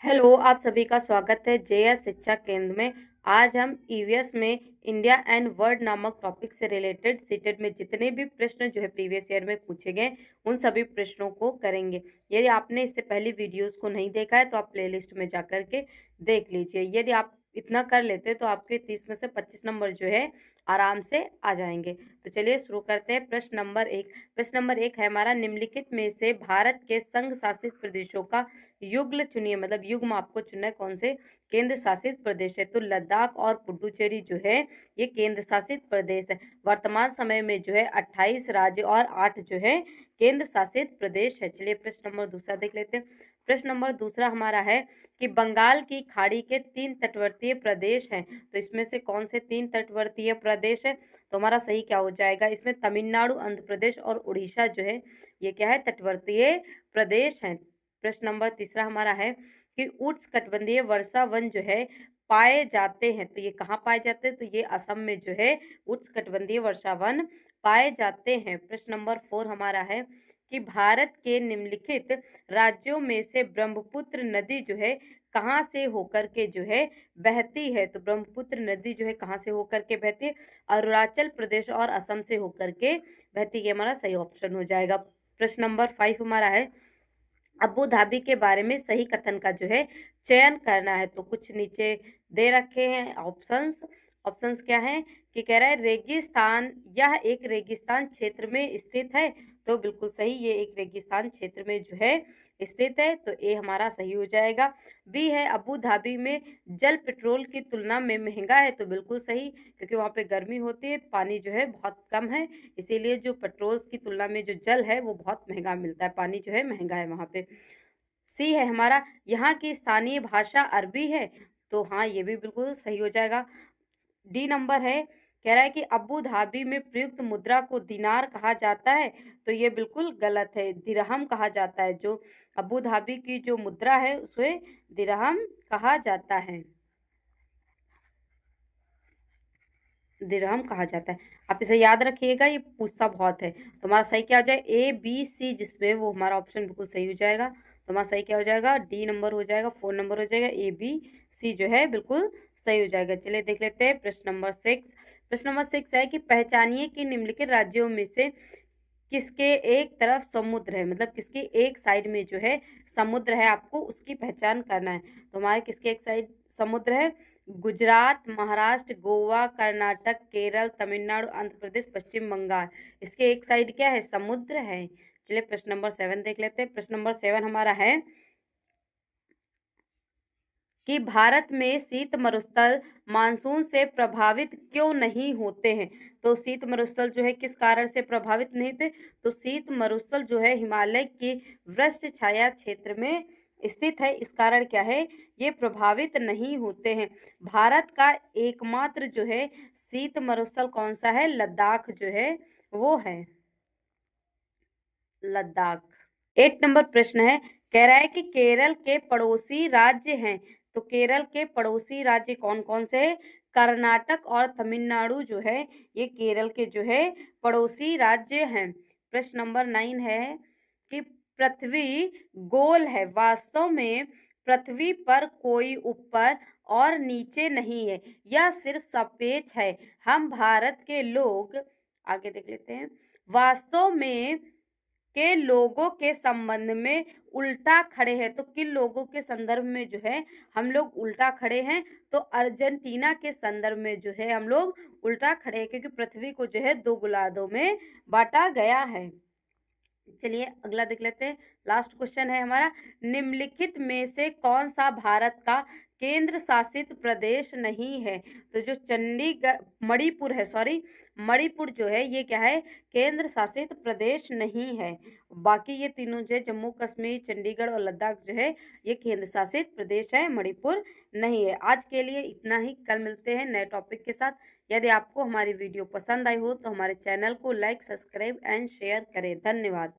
Hello, आप सभी का स्वागत है जेएस शिक्षा केंद्र में। आज हम ईवीएस में इंडिया एंड वर्ल्ड नामक टॉपिक से रिलेटेड सीटेट में जितने भी प्रश्न जो है प्रीवियस ईयर में पूछे गए उन सभी प्रश्नों को करेंगे। यदि आपने इससे पहली वीडियोस को नहीं देखा है तो आप प्लेलिस्ट में जा कर के देख लीजिए। यदि आप इतना कर लेते तो आपके 30 में से 25 नंबर जो है आराम से आ जाएंगे। तो चलिए शुरू करते हैं। प्रश्न नंबर 1 है हमारा, निम्नलिखित में से भारत के संघ शासित प्रदेशों का युग्ल चुनिए। मतलब युग्म आपको चुनना है, कौन से केंद्र शासित प्रदेश है। तो लद्दाख और पुडुचेरी जो है ये केंद्र शासित प्रदेश है। वर्तमान समय में जो है 28 राज्य और 8 जो है केंद्र शासित प्रदेश है। चलिए प्रश्न नंबर दूसरा देख लेते हैं। प्रश्न नंबर दूसरा हमारा है कि बंगाल की खाड़ी के 3 तटवर्तीय प्रदेश हैं। तो इसमें से कौन से 3 तटवर्तीय प्रदेश है। तो हमारा सही क्या हो जाएगा, इसमें तमिलनाडु, आंध्र प्रदेश और उड़ीसा जो है ये क्या है, तटवर्तीय प्रदेश हैं। प्रश्न नंबर तीसरा हमारा है कि उष्णकटिबंधीय वर्षा वन जो है पाए जाते हैं। तो ये कहाँ पाए जाते हैं, तो ये असम में जो है उष्णकटिबंधीय वर्षा वन पाए जाते हैं। प्रश्न नंबर 4 हमारा है कि भारत के निम्नलिखित राज्यों में से ब्रह्मपुत्र नदी जो है कहाँ से होकर के जो है बहती है। तो ब्रह्मपुत्र नदी जो है कहाँ से होकर के बहती है, अरुणाचल प्रदेश और असम से होकर के बहती है। हमारा सही ऑप्शन हो जाएगा। प्रश्न नंबर 5 हमारा है, अबू धाबी के बारे में सही कथन का जो है चयन करना है। तो कुछ नीचे दे रखे हैं ऑप्शंस। ऑप्शंस क्या है कि कह रहा है रेगिस्तान, यह एक रेगिस्तान क्षेत्र में स्थित है। तो बिल्कुल सही, ये एक रेगिस्तान क्षेत्र में जो है स्थित है। तो ए हमारा सही हो जाएगा। बी है अबू धाबी में जल पेट्रोल की तुलना में महंगा है। तो बिल्कुल सही, क्योंकि वहाँ पे गर्मी होती है, पानी जो है बहुत कम है, इसीलिए जो पेट्रोल की तुलना में जो जल है वो बहुत महंगा मिलता है, पानी जो है महंगा है वहाँ पे। सी है हमारा, यहाँ की स्थानीय भाषा अरबी है। तो हाँ, ये भी बिल्कुल सही हो जाएगा। डी नंबर है, कह रहा है कि अबू धाबी में प्रयुक्त मुद्रा को दिनार कहा जाता है। तो ये बिल्कुल गलत है, दिरहम कहा जाता है। जो अबू धाबी की जो मुद्रा है उसे दिरहम कहा जाता है, दिरहम कहा जाता है। आप इसे याद रखिएगा, ये पूछता बहुत है। तो हमारा सही क्या हो जाए, ए बी सी जिसमें वो हमारा ऑप्शन बिल्कुल सही हो जाएगा। तो हमारा सही क्या हो जाएगा, डी नंबर हो जाएगा, 4 नंबर हो जाएगा, ए बी सी जो है बिल्कुल सही हो जाएगा। चलिए देख लेते हैं प्रश्न नंबर 6। प्रश्न नंबर 6 है कि पहचानिए कि निम्नलिखित राज्यों में से किसके एक तरफ समुद्र है। मतलब किसकी एक साइड में जो है समुद्र है, आपको उसकी पहचान करना है। तो हमारे किसके एक साइड समुद्र है, गुजरात, महाराष्ट्र, गोवा, कर्नाटक, केरल, तमिलनाडु, आंध्र प्रदेश, पश्चिम बंगाल। इसके एक साइड क्या है, समुद्र है। चलिए प्रश्न नंबर 7 देख लेते हैं। प्रश्न नंबर 7 हमारा है कि भारत में शीत मरुस्थल मानसून से प्रभावित क्यों नहीं होते हैं। तो शीत मरुस्थल जो है किस कारण से प्रभावित नहीं थे, तो शीत मरुस्थल जो है हिमालय की वृक्ष छाया क्षेत्र में स्थित है। इस कारण क्या है, ये प्रभावित नहीं होते हैं। भारत का एकमात्र जो है शीत मरुस्थल कौन सा है, लद्दाख जो है वो है, लद्दाख। 8 नंबर प्रश्न है, कह रहा है कि केरल के पड़ोसी राज्य हैं। तो केरल के पड़ोसी राज्य कौन कौन से हैं, कर्नाटक और तमिलनाडु जो है ये केरल के जो है पड़ोसी राज्य हैं। प्रश्न नंबर 9 है कि पृथ्वी गोल है, वास्तव में पृथ्वी पर कोई ऊपर और नीचे नहीं है, यह सिर्फ सापेक्ष है। हम भारत के लोग, आगे देख लेते हैं, वास्तव में के लोगों के संबंध में उल्टा खड़े हैं। तो किन लोगों के संदर्भ में जो है हम लोग उल्टा खड़े हैं, तो अर्जेंटीना के संदर्भ में जो है हम लोग उल्टा खड़े हैं, क्योंकि पृथ्वी को जो है 2 गोलार्धों में बांटा गया है। चलिए अगला देख लेते हैं। लास्ट क्वेश्चन है हमारा, निम्नलिखित में से कौन सा भारत का केंद्र शासित प्रदेश नहीं है। तो जो चंडीगढ़, मणिपुर है, सॉरी, मणिपुर जो है ये क्या है, केंद्र शासित प्रदेश नहीं है। बाकी ये तीनों जो है जम्मू कश्मीर, चंडीगढ़ और लद्दाख जो है ये केंद्र शासित प्रदेश है, मणिपुर नहीं है। आज के लिए इतना ही, कल मिलते हैं नए टॉपिक के साथ। यदि आपको हमारी वीडियो पसंद आई हो तो हमारे चैनल को लाइक, सब्सक्राइब एंड शेयर करें। धन्यवाद।